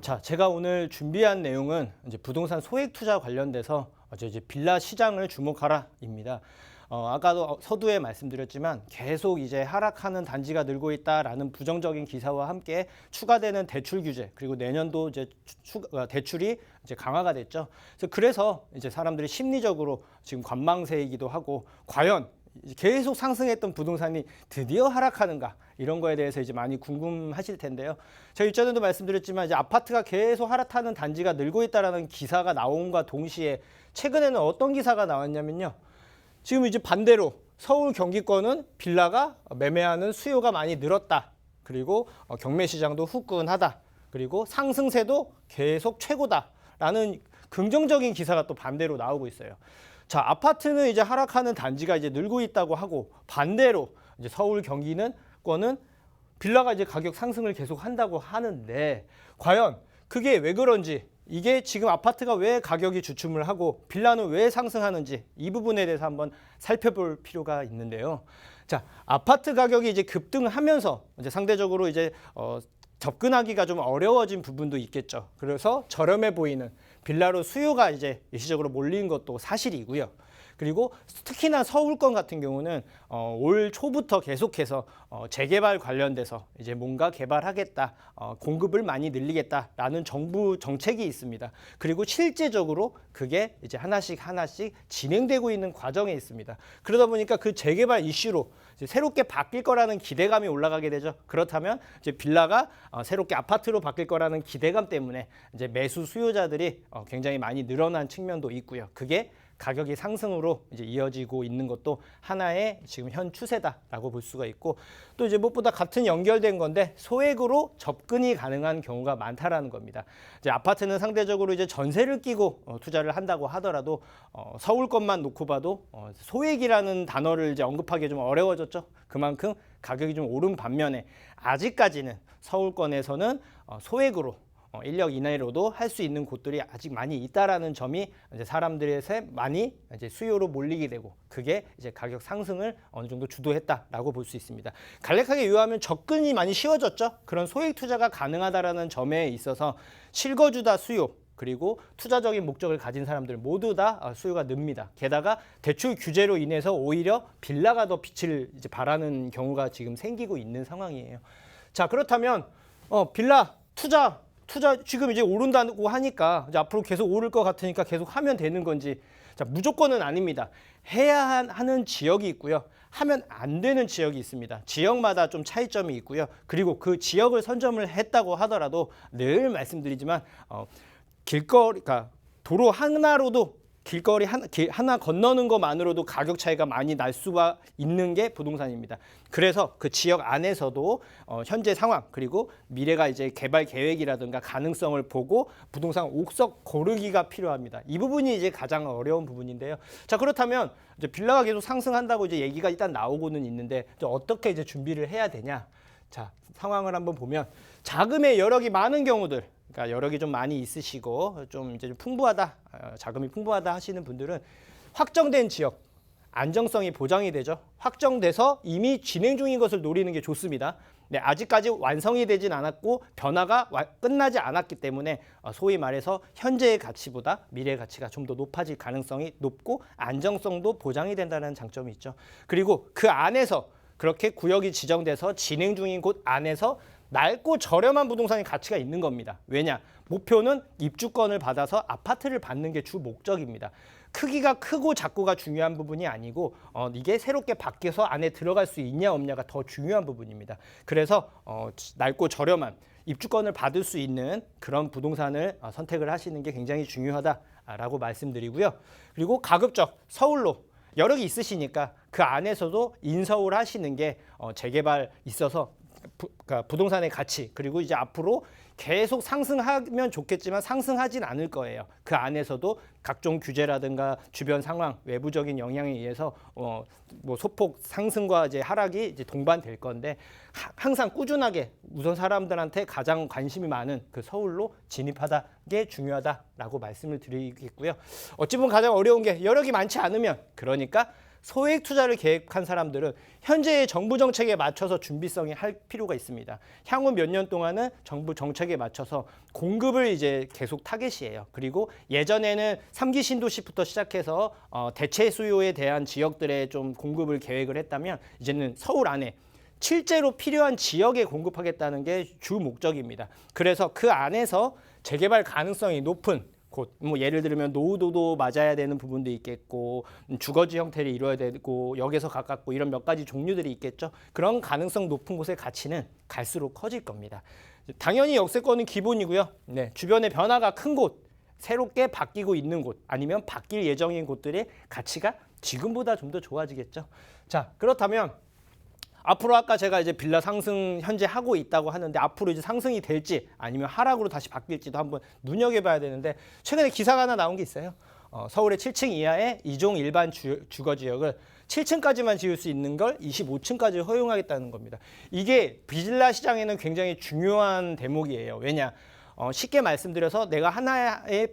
자, 제가 오늘 준비한 내용은 이제 부동산 소액 투자 관련돼서 이제 빌라 시장을 주목하라입니다. 아까도 서두에 말씀드렸지만 계속 이제 하락하는 단지가 늘고 있다라는 부정적인 기사와 함께 추가되는 대출 규제, 그리고 내년도 이제 대출이 이제 강화가 됐죠. 그래서 이제 사람들이 심리적으로 지금 관망세이기도 하고, 과연 계속 상승했던 부동산이 드디어 하락하는가, 이런 거에 대해서 이제 많이 궁금하실 텐데요. 제가 일전에도 말씀드렸지만 이제 아파트가 계속 하락하는 단지가 늘고 있다라는 기사가 나온과 동시에 최근에는 어떤 기사가 나왔냐면요. 지금 이제 반대로 서울 경기권은 빌라가 매매하는 수요가 많이 늘었다. 그리고 경매 시장도 후끈하다. 그리고 상승세도 계속 최고다라는 긍정적인 기사가 또 반대로 나오고 있어요. 자, 아파트는 이제 하락하는 단지가 이제 늘고 있다고 하고, 반대로 이제 서울 경기는 권은 빌라가 이제 가격 상승을 계속 한다고 하는데, 과연 그게 왜 그런지, 이게 지금 아파트가 왜 가격이 주춤을 하고 빌라는 왜 상승하는지, 이 부분에 대해서 한번 살펴볼 필요가 있는데요. 자, 아파트 가격이 이제 급등하면서 이제 상대적으로 이제 접근하기가 좀 어려워진 부분도 있겠죠. 그래서 저렴해 보이는 빌라로 수요가 이제 일시적으로 몰린 것도 사실이고요. 그리고 특히나 서울권 같은 경우는 올 초부터 계속해서 재개발 관련돼서 이제 뭔가 개발하겠다, 공급을 많이 늘리겠다라는 정부 정책이 있습니다. 그리고 실제적으로 그게 이제 하나씩 진행되고 있는 과정에 있습니다. 그러다 보니까 그 재개발 이슈로 이제 새롭게 바뀔 거라는 기대감이 올라가게 되죠. 그렇다면 이제 빌라가 새롭게 아파트로 바뀔 거라는 기대감 때문에 이제 매수 수요자들이 굉장히 많이 늘어난 측면도 있고요. 그게 가격이 상승으로 이제 이어지고 있는 것도 하나의 지금 현 추세다라고 볼 수가 있고, 또 이제 무엇보다 같은 연결된 건데 소액으로 접근이 가능한 경우가 많다라는 겁니다. 이제 아파트는 상대적으로 이제 전세를 끼고 투자를 한다고 하더라도 서울 것만 놓고 봐도 소액이라는 단어를 이제 언급하기 좀 어려워졌죠. 그만큼 가격이 좀 오른 반면에 아직까지는 서울권에서는 소액으로 인력 이내로도 할 수 있는 곳들이 아직 많이 있다라는 점이 이제 사람들의 많이 이제 수요로 몰리게 되고, 그게 이제 가격 상승을 어느 정도 주도했다라고 볼 수 있습니다. 간략하게 요하면 접근이 많이 쉬워졌죠. 그런 소액 투자가 가능하다라는 점에 있어서 실거주다 수요, 그리고 투자적인 목적을 가진 사람들 모두 다 수요가 늡니다. 게다가 대출 규제로 인해서 오히려 빌라가 더 빛을 이제 발하는 경우가 지금 생기고 있는 상황이에요. 자, 그렇다면 빌라 투자 지금 이제 오른다고 하니까 이제 앞으로 계속 오를 것 같으니까 계속 하면 되는 건지, 자, 무조건은 아닙니다. 해야 하는 지역이 있고요. 하면 안 되는 지역이 있습니다. 지역마다 좀 차이점이 있고요. 그리고 그 지역을 선점을 했다고 하더라도 늘 말씀드리지만 그러니까 도로 하나로도 길거리 하나 건너는 것만으로도 가격 차이가 많이 날 수가 있는 게 부동산입니다. 그래서 그 지역 안에서도 현재 상황, 그리고 미래가 이제 개발 계획이라든가 가능성을 보고 부동산 옥석 고르기가 필요합니다. 이 부분이 이제 가장 어려운 부분인데요. 자, 그렇다면 이제 빌라가 계속 상승한다고 이제 얘기가 일단 나오고는 있는데, 이제 어떻게 이제 준비를 해야 되냐? 자, 상황을 한번 보면 자금의 여력이 많은 경우들, 그러니까 여력이 좀 많이 있으시고 좀 이제 좀 풍부하다, 자금이 풍부하다 하시는 분들은 확정된 지역, 안정성이 보장이 되죠. 확정돼서 이미 진행 중인 것을 노리는 게 좋습니다. 네, 아직까지 완성이 되진 않았고 변화가 끝나지 않았기 때문에 소위 말해서 현재의 가치보다 미래의 가치가 좀 더 높아질 가능성이 높고 안정성도 보장이 된다는 장점이 있죠. 그리고 그 안에서 그렇게 구역이 지정돼서 진행 중인 곳 안에서 낡고 저렴한 부동산의 가치가 있는 겁니다. 왜냐? 목표는 입주권을 받아서 아파트를 받는 게 주 목적입니다. 크기가 크고 작고가 중요한 부분이 아니고 이게 새롭게 바뀌어서 안에 들어갈 수 있냐 없냐가 더 중요한 부분입니다. 그래서 낡고 저렴한 입주권을 받을 수 있는 그런 부동산을 선택을 하시는 게 굉장히 중요하다라고 말씀드리고요. 그리고 가급적 서울로 여력이 있으시니까 그 안에서도 인서울 하시는 게 재개발 있어서 그러니까 부동산의 가치, 그리고 이제 앞으로 계속 상승하면 좋겠지만 상승하진 않을 거예요. 그 안에서도 각종 규제라든가 주변 상황, 외부적인 영향에 의해서 뭐 소폭 상승과 이제 하락이 이제 동반될 건데, 항상 꾸준하게 우선 사람들한테 가장 관심이 많은 그 서울로 진입하다 게 중요하다라고 말씀을 드리겠고요. 어찌 보면 가장 어려운 게 여력이 많지 않으면, 그러니까 소액 투자를 계획한 사람들은 현재의 정부 정책에 맞춰서 준비성이 할 필요가 있습니다. 향후 몇 년 동안은 정부 정책에 맞춰서 공급을 이제 계속 타겟이에요. 그리고 예전에는 3기 신도시부터 시작해서 대체 수요에 대한 지역들의 좀 공급을 계획을 했다면 이제는 서울 안에 실제로 필요한 지역에 공급하겠다는 게 주 목적입니다. 그래서 그 안에서 재개발 가능성이 높은 곳, 뭐 예를 들면 노후도도 맞아야 되는 부분도 있겠고 주거지 형태를 이루어야 되고 역에서 가깝고 이런 몇 가지 종류들이 있겠죠. 그런 가능성 높은 곳의 가치는 갈수록 커질 겁니다. 당연히 역세권은 기본이고요. 네, 주변의 변화가 큰 곳, 새롭게 바뀌고 있는 곳, 아니면 바뀔 예정인 곳들의 가치가 지금보다 좀 더 좋아지겠죠. 자, 그렇다면 앞으로 아까 제가 이제 빌라 상승 현재 하고 있다고 하는데 앞으로 이제 상승이 될지 아니면 하락으로 다시 바뀔지도 한번 눈여겨봐야 되는데 최근에 기사가 하나 나온 게 있어요. 서울의 7층 이하의 2종 일반 주거 지역을 7층까지만 지을 수 있는 걸 25층까지 허용하겠다는 겁니다. 이게 빌라 시장에는 굉장히 중요한 대목이에요. 왜냐? 쉽게 말씀드려서 내가 하나의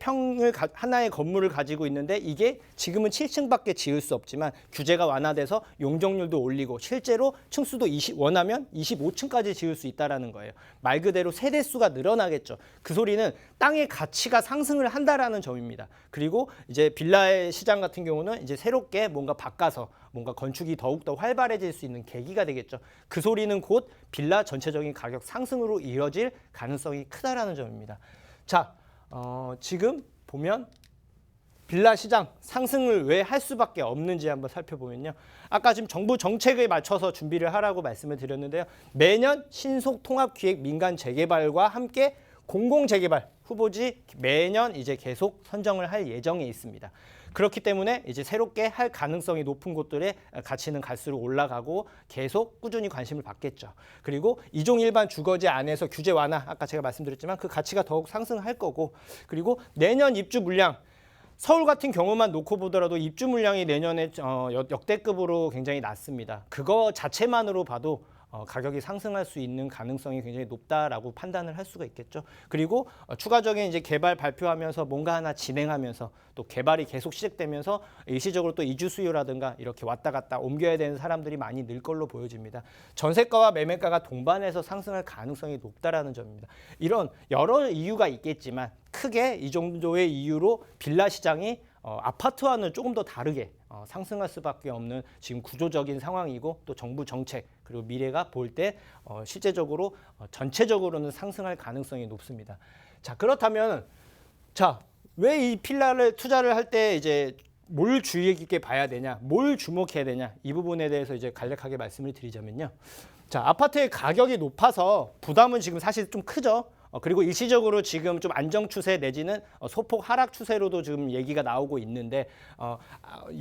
건물을 가지고 있는데 이게 지금은 7층밖에 지을 수 없지만 규제가 완화돼서 용적률도 올리고 실제로 층수도 원하면 25층까지 지을 수 있다라는 거예요. 말 그대로 세대 수가 늘어나겠죠. 그 소리는 땅의 가치가 상승을 한다라는 점입니다. 그리고 이제 빌라의 시장 같은 경우는 이제 새롭게 뭔가 바꿔서 뭔가 건축이 더욱더 활발해질 수 있는 계기가 되겠죠. 그 소리는 곧 빌라 전체적인 가격 상승으로 이어질 가능성이 크다라는 점입니다. 자, 지금 보면 빌라 시장 상승을 왜 할 수밖에 없는지 한번 살펴보면요. 아까 지금 정부 정책에 맞춰서 준비를 하라고 말씀을 드렸는데요. 매년 신속 통합 기획 민간 재개발과 함께 공공 재개발 후보지 매년 이제 계속 선정을 할 예정에 있습니다. 그렇기 때문에 이제 새롭게 할 가능성이 높은 곳들의 가치는 갈수록 올라가고 계속 꾸준히 관심을 받겠죠. 그리고 2종 일반 주거지 안에서 규제 완화, 아까 제가 말씀드렸지만 그 가치가 더욱 상승할 거고, 그리고 내년 입주 물량, 서울 같은 경우만 놓고 보더라도 입주 물량이 내년에 역대급으로 굉장히 낮습니다. 그거 자체만으로 봐도 가격이 상승할 수 있는 가능성이 굉장히 높다라고 판단을 할 수가 있겠죠. 그리고 추가적인 이제 개발 발표하면서 뭔가 하나 진행하면서 또 개발이 계속 시작되면서 일시적으로 또 이주 수요라든가 이렇게 왔다 갔다 옮겨야 되는 사람들이 많이 늘 걸로 보여집니다. 전세가와 매매가가 동반해서 상승할 가능성이 높다라는 점입니다. 이런 여러 이유가 있겠지만 크게 이 정도의 이유로 빌라 시장이 아파트와는 조금 더 다르게 상승할 수밖에 없는 지금 구조적인 상황이고 또 정부 정책 그리고 미래가 볼 때 실제적으로 전체적으로는 상승할 가능성이 높습니다. 자, 그렇다면 왜 이 빌라를 투자를 할 때 이제 뭘 주의 깊게 봐야 되냐, 뭘 주목해야 되냐 이 부분에 대해서 이제 간략하게 말씀을 드리자면요. 자, 아파트의 가격이 높아서 부담은 지금 사실 좀 크죠. 그리고 일시적으로 지금 좀 안정 추세 내지는 소폭 하락 추세로도 지금 얘기가 나오고 있는데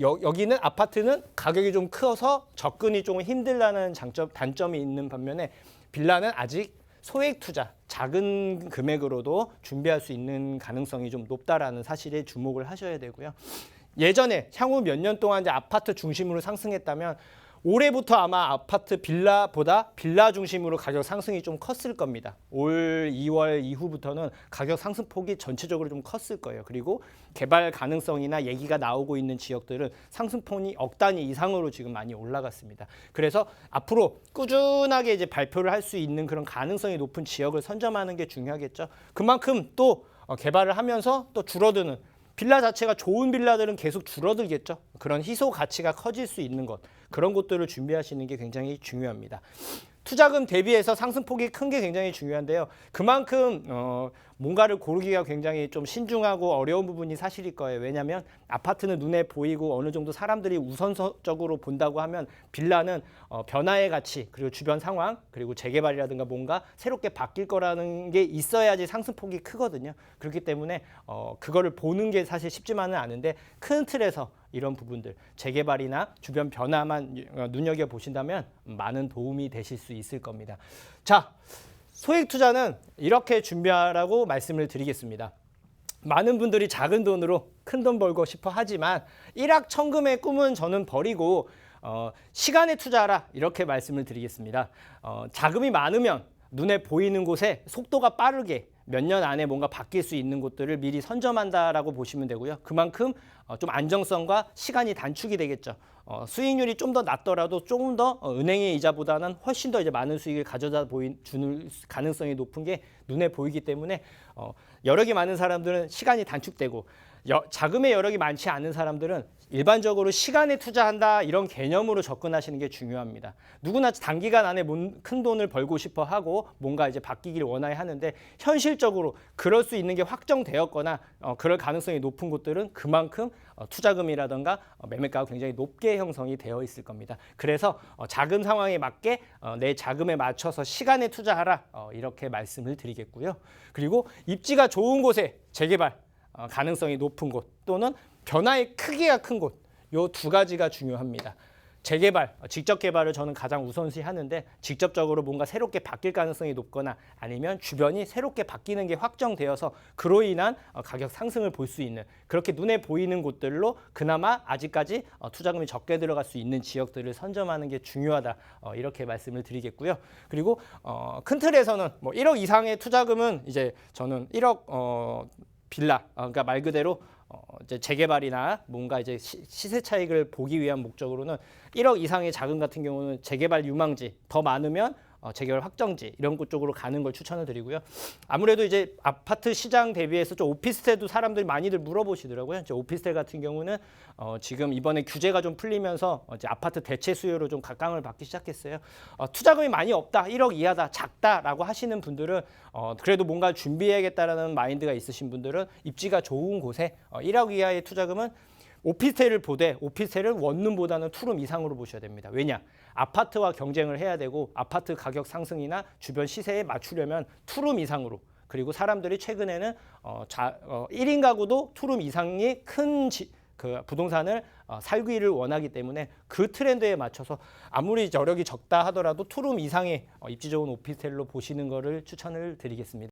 여기는 아파트는 가격이 좀 커서 접근이 좀 힘들다는 단점이 있는 반면에 빌라는 아직 소액 투자, 작은 금액으로도 준비할 수 있는 가능성이 좀 높다라는 사실에 주목을 하셔야 되고요. 예전에 향후 몇 년 동안 이제 아파트 중심으로 상승했다면 올해부터 아마 아파트 빌라보다 빌라 중심으로 가격 상승이 좀 컸을 겁니다. 올 2월 이후부터는 가격 상승폭이 전체적으로 좀 컸을 거예요. 그리고 개발 가능성이나 얘기가 나오고 있는 지역들은 상승폭이 억 단위 이상으로 지금 많이 올라갔습니다. 그래서 앞으로 꾸준하게 이제 발표를 할 수 있는 그런 가능성이 높은 지역을 선점하는 게 중요하겠죠. 그만큼 또 개발을 하면서 또 줄어드는 빌라 자체가 좋은 빌라들은 계속 줄어들겠죠. 그런 희소 가치가 커질 수 있는 것, 그런 것들을 준비하시는 게 굉장히 중요합니다. 투자금 대비해서 상승폭이 큰 게 굉장히 중요한데요. 그만큼 뭔가를 고르기가 굉장히 좀 신중하고 어려운 부분이 사실일 거예요. 왜냐하면 아파트는 눈에 보이고 어느 정도 사람들이 우선적으로 본다고 하면 빌라는 변화의 가치, 그리고 주변 상황, 그리고 재개발이라든가 뭔가 새롭게 바뀔 거라는 게 있어야지 상승폭이 크거든요. 그렇기 때문에 그거를 보는 게 사실 쉽지만은 않은데 큰 틀에서 이런 부분들, 재개발이나 주변 변화만 눈여겨보신다면 많은 도움이 되실 수 있을 겁니다. 자, 소액 투자는 이렇게 준비하라고 말씀을 드리겠습니다. 많은 분들이 작은 돈으로 큰 돈 벌고 싶어 하지만 일확천금의 꿈은 저는 버리고 시간에 투자하라 이렇게 말씀을 드리겠습니다. 자금이 많으면 눈에 보이는 곳에 속도가 빠르게 몇 년 안에 뭔가 바뀔 수 있는 곳들을 미리 선점한다라고 보시면 되고요. 그만큼 좀 안정성과 시간이 단축이 되겠죠. 수익률이 좀 더 낮더라도 조금 더 은행의 이자보다는 훨씬 더 이제 많은 수익을 가져다 주는 가능성이 높은 게 눈에 보이기 때문에 여력이 많은 사람들은 시간이 단축되고 자금의 여력이 많지 않은 사람들은 일반적으로 시간에 투자한다 이런 개념으로 접근하시는 게 중요합니다. 누구나 단기간 안에 큰 돈을 벌고 싶어 하고 뭔가 이제 바뀌기를 원해야 하는데 현실적으로 그럴 수 있는 게 확정되었거나 그럴 가능성이 높은 곳들은 그만큼 투자금이라든가 매매가가 굉장히 높게 형성이 되어 있을 겁니다. 그래서 자금 상황에 맞게 내 자금에 맞춰서 시간에 투자하라 이렇게 말씀을 드리겠고요. 그리고 입지가 좋은 곳에 재개발 가능성이 높은 곳 또는 변화의 크기가 큰 곳, 요 두 가지가 중요합니다. 재개발, 직접 개발을 저는 가장 우선시하는데 직접적으로 뭔가 새롭게 바뀔 가능성이 높거나 아니면 주변이 새롭게 바뀌는 게 확정되어서 그로 인한 가격 상승을 볼 수 있는 그렇게 눈에 보이는 곳들로 그나마 아직까지 투자금이 적게 들어갈 수 있는 지역들을 선점하는 게 중요하다 이렇게 말씀을 드리겠고요. 그리고 큰 틀에서는 뭐 1억 이상의 투자금은 이제 저는 1억 빌라, 그러니까 말 그대로 이제 재개발이나 뭔가 이제 시세 차익을 보기 위한 목적으로는 1억 이상의 자금 같은 경우는 재개발 유망지 더 많으면 재개발 확정지 이런 곳 쪽으로 가는 걸 추천을 드리고요. 아무래도 이제 아파트 시장 대비해서 좀 오피스텔도 사람들이 많이들 물어보시더라고요. 이제 오피스텔 같은 경우는 지금 이번에 규제가 좀 풀리면서 이제 아파트 대체 수요로 좀 각광을 받기 시작했어요. 투자금이 많이 없다, 1억 이하다, 작다라고 하시는 분들은 그래도 뭔가 준비해야겠다라는 마인드가 있으신 분들은 입지가 좋은 곳에 1억 이하의 투자금은 오피스텔을 보되 오피스텔을 원룸보다는 투룸 이상으로 보셔야 됩니다. 왜냐? 아파트와 경쟁을 해야 되고 아파트 가격 상승이나 주변 시세에 맞추려면 투룸 이상으로 그리고 사람들이 최근에는 1인 가구도 투룸 이상이 큰 그 부동산을 살기를 원하기 때문에 그 트렌드에 맞춰서 아무리 여력이 적다 하더라도 투룸 이상의 입지 좋은 오피스텔로 보시는 것을 추천을 드리겠습니다.